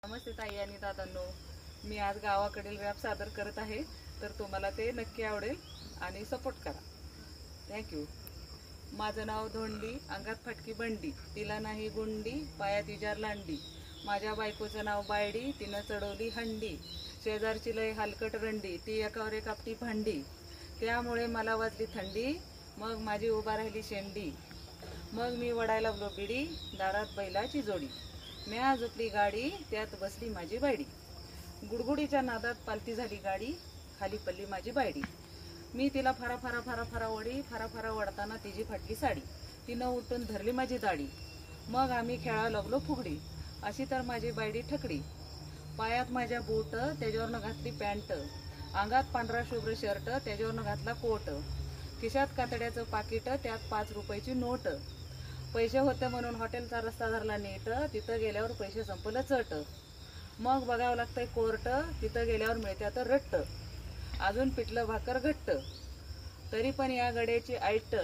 नमस्ते ताई आणि दादांनो, मी आज गावाकडील रॅप सादर करत आहे, तर तुम्हाला ते नक्की आवडेल आणि सपोर्ट करा. थँक्यू. माझं नाव धोंडी, अंगात फटकी बंडी, तिला नाही गुंडी, पायात इजार लांडी. माझ्या बायकोचं नाव बायडी, तिनं चढवली हंडी. शेजारची लय हलकट रंडी, ती एकावर एक आपटी भांडी. त्यामुळे मला वाजली थंडी, मग माझी उभा राहिली शेंडी. मग मी वडायला लागलो बिडी, दारात बैलाची जोडी. म्या झोपली गाडी, त्यात बसली माझी बायडी. गुडगुडीच्या नादात पालती झाली गाडी, खाली पडली माझी बायडी. मी तिला फरा फरा फरा फरा वडी, फरा फरा वडताना तिची फाटली साडी. तिनं उठून धरली माझी दाढी. मग आम्ही खेळायला लागलो फुगडी, अशी तर माझी बायडी ठकडी. पायात माझ्या बूट, त्याच्यावरनं घातली पॅन्ट. अंगात पांढरा शुभ्र शर्ट, त्याच्यावरनं घातला कोट. खिशात कातड्याचं पाकिट, त्यात 5 रुपयाची नोट. पैसे होते म्हणून हॉटेलचा रस्ता धरला नीट, तिथं गेल्यावर पैसे संपलं चट. मग बघावं लागतंय कोर्ट, तिथं गेल्यावर मिळत्यात रट्ट. अजून पिठलं भाकर घट्ट, तरी पण या गड्याची ऐट.